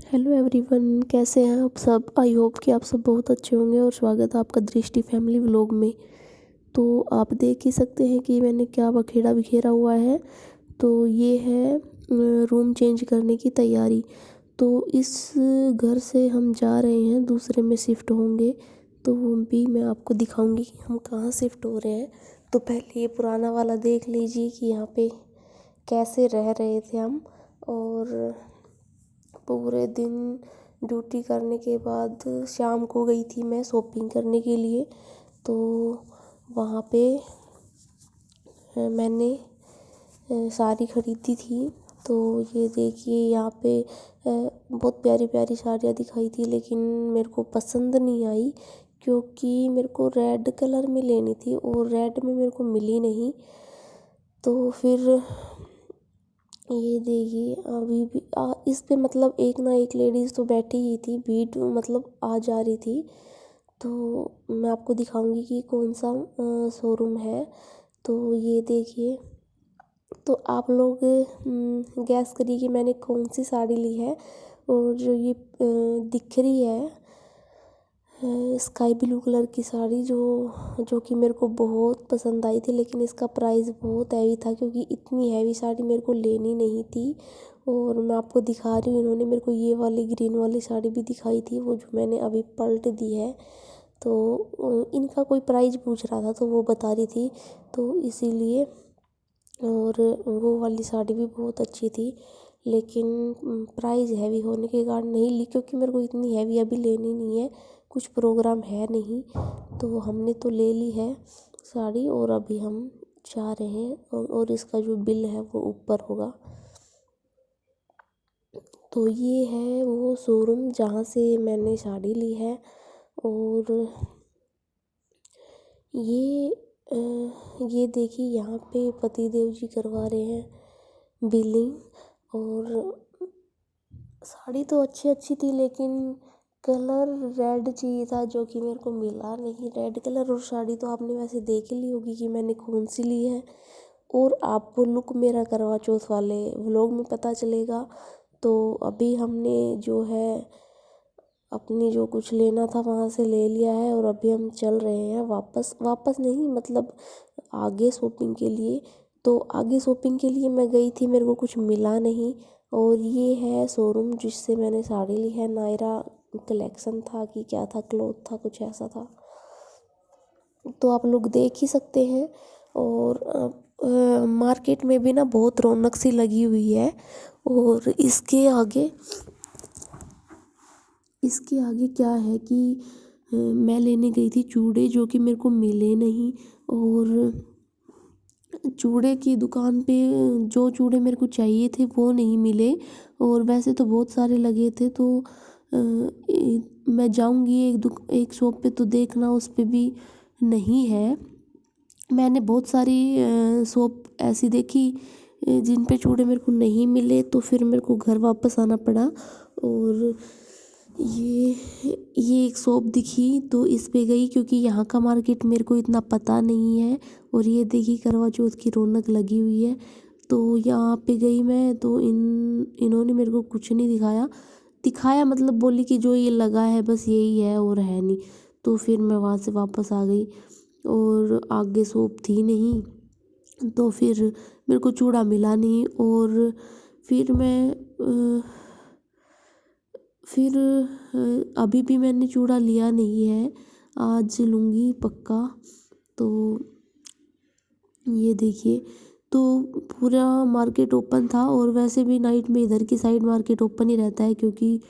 Hello everyone, कैसे हैं आप सब। आई होप कि आप सब बहुत अच्छे होंगे और स्वागत है आपका दृष्टि फैमिली व्लॉग में। तो आप देख ही सकते हैं कि मैंने क्या बखेड़ा बिखेरा हुआ है। तो ये है रूम चेंज करने की तैयारी। तो इस घर से हम जा रहे हैं, दूसरे में शिफ्ट होंगे। तो वो भी मैं आपको दिखाऊंगी कि हम कहाँ शिफ्ट हो रहे हैं। तो पहले ये पुराना वाला देख लीजिए कि यहाँ पे कैसे रह रहे थे हम। और पूरे दिन ड्यूटी करने के बाद शाम को गई थी मैं शॉपिंग करने के लिए। तो वहाँ पे मैंने साड़ी खरीदी थी। तो ये देखिए यहाँ पे बहुत प्यारी प्यारी साड़ियाँ दिखाई थी, लेकिन मेरे को पसंद नहीं आई क्योंकि मेरे को रेड कलर में लेनी थी और रेड में मेरे को मिली नहीं। तो फिर ये देखिए अभी भी इस पे मतलब एक ना एक लेडीज़ तो बैठी ही थी, भीड़ मतलब आ जा रही थी। तो मैं आपको दिखाऊंगी कि कौन सा शोरूम है। तो ये देखिए, तो आप लोग गैस करिए कि मैंने कौन सी साड़ी ली है। और जो ये दिख रही है स्काई ब्लू कलर की साड़ी, जो कि मेरे को बहुत पसंद आई थी, लेकिन इसका प्राइस बहुत हैवी था क्योंकि इतनी हैवी साड़ी मेरे को लेनी नहीं थी। और मैं आपको दिखा रही हूँ, इन्होंने मेरे को ये वाली ग्रीन वाली साड़ी भी दिखाई थी, वो जो मैंने अभी पलट दी है। तो इनका कोई प्राइस पूछ रहा था तो वो बता रही थी, तो इसीलिए। और वो वाली साड़ी भी बहुत अच्छी थी, लेकिन प्राइस हैवी होने के कारण नहीं ली क्योंकि मेरे को इतनी हैवी अभी लेनी नहीं है, कुछ प्रोग्राम है नहीं। तो हमने तो ले ली है साड़ी और अभी हम जा रहे हैं। और इसका जो बिल है वो ऊपर होगा। तो ये है वो शोरूम जहाँ से मैंने साड़ी ली है। और ये देखिए यहाँ पे पतिदेव जी करवा रहे हैं बिलिंग। और साड़ी तो अच्छी थी, लेकिन कलर रेड चाहिए था जो कि मेरे को मिला नहीं। रेड कलर और साड़ी तो आपने वैसे देख ही ली होगी कि मैंने कौन सी ली है। और आपको लुक मेरा करवा चौथ वाले व्लॉग में पता चलेगा। तो अभी हमने जो है अपनी जो कुछ लेना था वहाँ से ले लिया है और अभी हम चल रहे हैं वापस नहीं, मतलब आगे शॉपिंग के लिए। तो आगे शॉपिंग के लिए मैं गई थी, मेरे को कुछ मिला नहीं। और ये है शोरूम जिससे मैंने साड़ी ली है, नायरा कलेक्शन था कि क्या था, क्लॉथ था, कुछ ऐसा था। तो आप लोग देख ही सकते हैं। और मार्केट में भी ना बहुत रौनक सी लगी हुई है। और इसके आगे क्या है कि मैं लेने गई थी चूड़े, जो कि मेरे को मिले नहीं। और चूड़े की दुकान पे जो चूड़े मेरे को चाहिए थे वो नहीं मिले। और वैसे तो बहुत सारे लगे थे। तो मैं जाऊंगी एक शॉप पे तो देखना उस पे भी नहीं है। मैंने बहुत सारी शॉप ऐसी देखी जिन पे चूड़े मेरे को नहीं मिले, तो फिर मेरे को घर वापस आना पड़ा। और ये एक शॉप दिखी तो इस पे गई क्योंकि यहाँ का मार्केट मेरे को इतना पता नहीं है। और ये देखी करवा चौथ की रौनक लगी हुई है। तो यहाँ पे गई मैं, तो इन्होंने मेरे को कुछ नहीं दिखाया मतलब बोली कि जो ये लगा है बस यही है और है नहीं। तो फिर मैं वहाँ से वापस आ गई और आगे शॉप थी नहीं। तो फिर मेरे को चूड़ा मिला नहीं। और फिर अभी भी मैंने चूड़ा लिया नहीं है, आज लूँगी पक्का। तो ये देखिए, तो पूरा मार्केट ओपन था। और वैसे भी नाइट में इधर की साइड मार्केट ओपन ही रहता है क्योंकि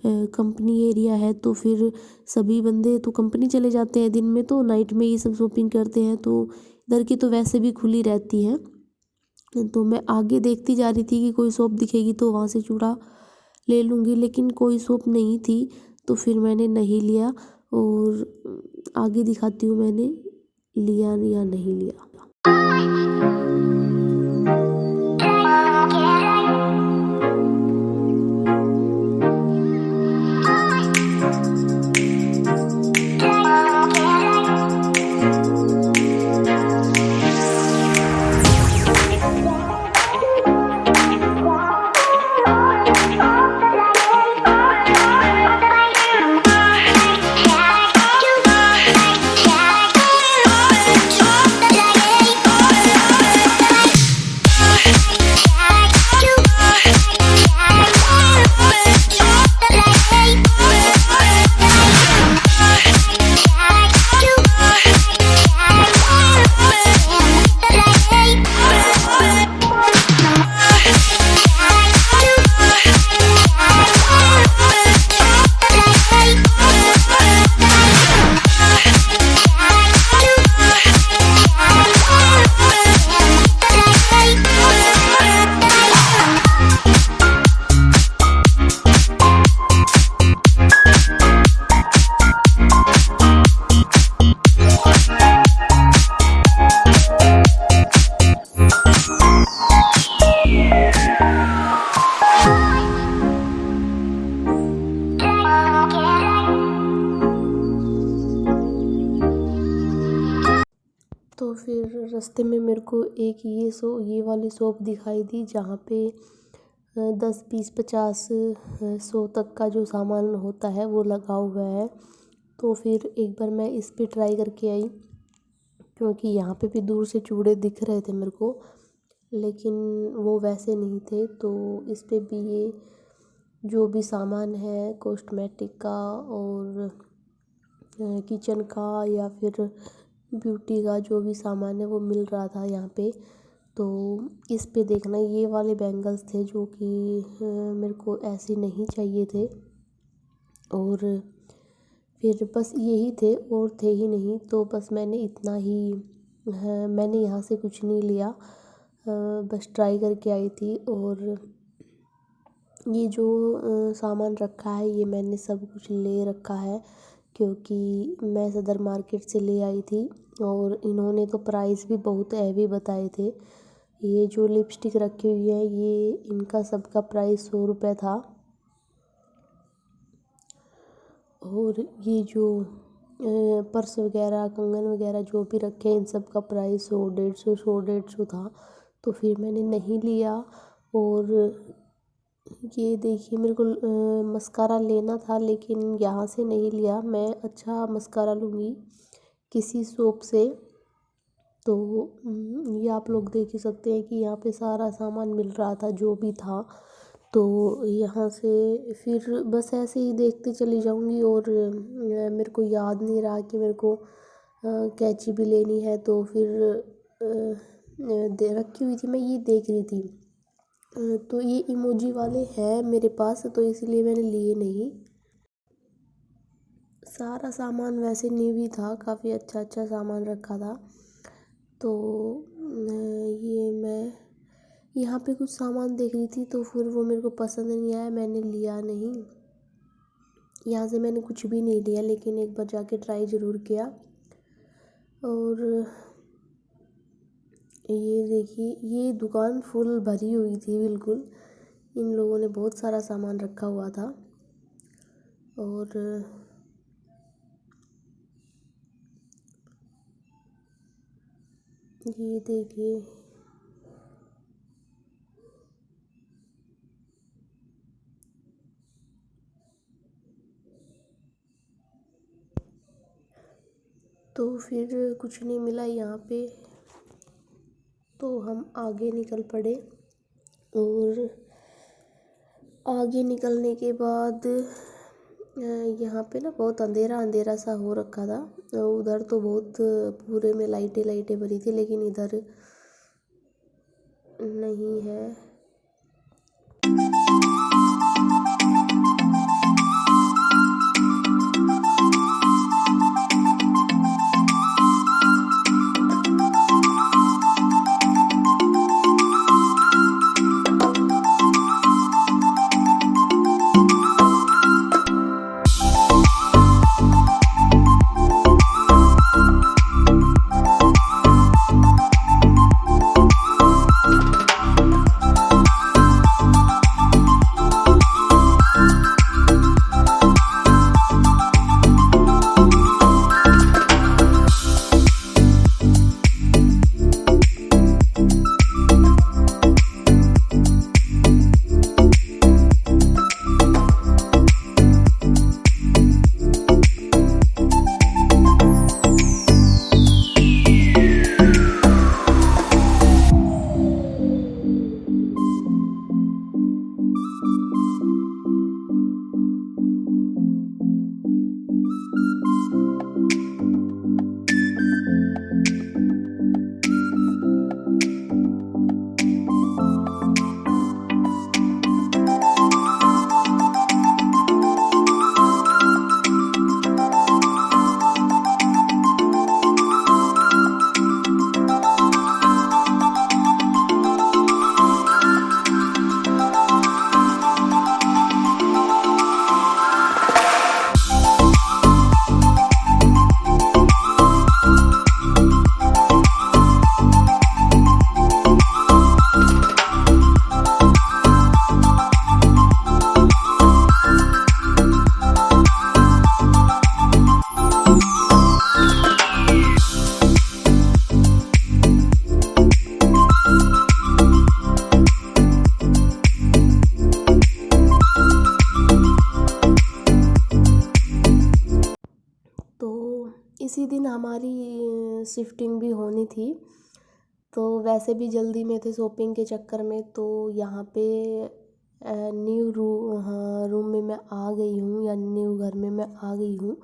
कंपनी एरिया है। तो फिर सभी बंदे तो कंपनी चले जाते हैं, दिन में तो नाइट में ये सब शॉपिंग करते हैं। तो इधर की तो वैसे भी खुली रहती है। तो मैं आगे देखती जा रही थी कि कोई शॉप दिखेगी तो वहाँ से चूड़ा ले लूँगी, लेकिन कोई शॉप नहीं थी तो फिर मैंने नहीं लिया। और आगे दिखाती हूँ मैंने लिया या नहीं लिया। फिर रास्ते में मेरे को एक ये वाली शॉप दिखाई दी जहाँ पे 10 20 50 100 तक का जो सामान होता है वो लगा हुआ है। तो फिर एक बार मैं इस पे ट्राई करके आई, क्योंकि यहाँ पे भी दूर से चूड़े दिख रहे थे मेरे को, लेकिन वो वैसे नहीं थे। तो इस पे भी ये जो भी सामान है कॉस्मेटिक का और किचन का या फिर ब्यूटी का जो भी सामान है वो मिल रहा था यहाँ पे। तो इस पे देखना, ये वाले बैंगल्स थे जो कि मेरे को ऐसे नहीं चाहिए थे, और फिर बस यही थे और थे ही नहीं। तो बस मैंने इतना ही मैंने यहाँ से कुछ नहीं लिया, बस ट्राई करके आई थी। और ये जो सामान रखा है ये मैंने सब कुछ ले रखा है, क्योंकि मैं सदर मार्केट से ले आई थी और इन्होंने तो प्राइस भी बहुत हैवी बताए थे। ये जो लिपस्टिक रखी हुई है ये इनका सबका प्राइस 100 रुपये था, और ये जो पर्स वगैरह कंगन वगैरह जो भी रखे हैं इन सब का प्राइस 100 था। तो फिर मैंने नहीं लिया। और ये देखिए, मेरे को मस्कारा लेना था लेकिन यहाँ से नहीं लिया। मैं अच्छा मस्कारा लूँगी किसी शॉप से। तो ये आप लोग देख ही सकते हैं कि यहाँ पे सारा सामान मिल रहा था जो भी था। तो यहाँ से फिर बस ऐसे ही देखते चली जाऊँगी, और मेरे को याद नहीं रहा कि मेरे को कैंची भी लेनी है। तो फिर दे रखी हुई थी, मैं ये देख रही थी। तो ये इमोजी वाले हैं मेरे पास, तो इसलिए मैंने लिए नहीं। सारा सामान वैसे न्यू ही था, काफ़ी अच्छा अच्छा सामान रखा था। तो ये मैं यहाँ पे कुछ सामान देख रही थी, तो फिर वो मेरे को पसंद नहीं आया, मैंने लिया नहीं। यहाँ से मैंने कुछ भी नहीं लिया, लेकिन एक बार जाके ट्राई ज़रूर किया। और ये देखिए, ये दुकान फुल भरी हुई थी बिल्कुल, इन लोगों ने बहुत सारा सामान रखा हुआ था। और ये देखिए, तो फिर कुछ नहीं मिला यहाँ पे, तो हम आगे निकल पड़े। और आगे निकलने के बाद यहाँ पे ना बहुत अंधेरा अंधेरा सा हो रखा था। उधर तो बहुत पूरे में लाइटें लाइटें भरी थी, लेकिन इधर नहीं है। दिन हमारी शिफ्टिंग भी होनी थी, तो वैसे भी जल्दी में थे शॉपिंग के चक्कर में। तो यहाँ पे न्यू रूम में मैं आ गई हूँ, या न्यू घर में मैं आ गई हूँ।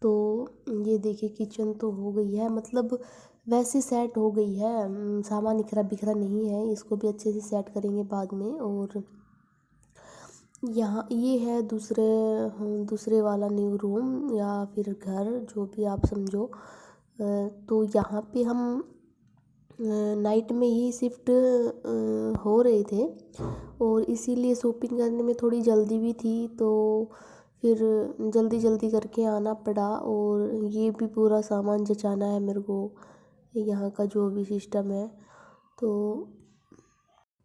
तो ये देखिए किचन तो हो गई है, मतलब वैसे सेट हो गई है, सामान इखरा बिखरा नहीं है। इसको भी अच्छे से सेट करेंगे बाद में। और यहाँ ये है दूसरे वाला न्यू रूम या फिर घर, जो भी आप समझो। तो यहाँ पे हम नाइट में ही शिफ्ट हो रहे थे, और इसीलिए शॉपिंग करने में थोड़ी जल्दी भी थी, तो फिर जल्दी जल्दी करके आना पड़ा। और ये भी पूरा सामान जचाना है मेरे को, यहाँ का जो भी सिस्टम है। तो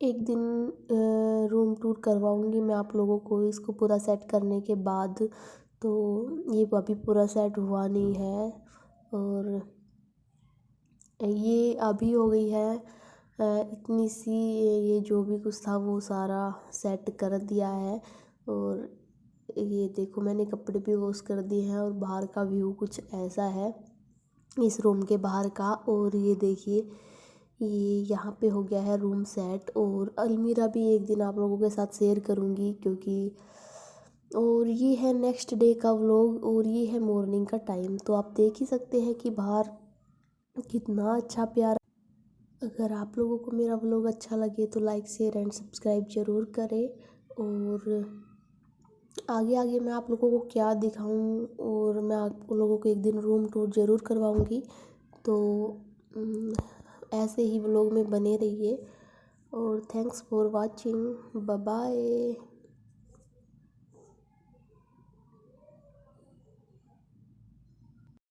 एक दिन रूम टूर करवाऊँगी मैं आप लोगों को इसको पूरा सेट करने के बाद। तो ये अभी पूरा सेट हुआ नहीं है, और ये अभी हो गई है इतनी सी। ये जो भी कुछ था वो सारा सेट कर दिया है। और ये देखो मैंने कपड़े भी वॉश कर दिए हैं, और बाहर का व्यू कुछ ऐसा है इस रूम के बाहर का। और ये देखिए ये यहाँ पे हो गया है रूम सेट। और अलमीरा भी एक दिन आप लोगों के साथ शेयर करूँगी, क्योंकि और ये है नेक्स्ट डे का व्लॉग, और ये है मॉर्निंग का टाइम। तो आप देख ही सकते हैं कि बाहर कितना अच्छा प्यारा। अगर आप लोगों को मेरा व्लॉग अच्छा लगे तो लाइक शेयर एंड सब्सक्राइब ज़रूर करें। और आगे आगे मैं आप लोगों को क्या दिखाऊं, और मैं आप लोगों को एक दिन रूम टूर ज़रूर करवाऊंगी। तो ऐसे ही व्लॉग में बने रहिए, और thanks for watching, bye bye.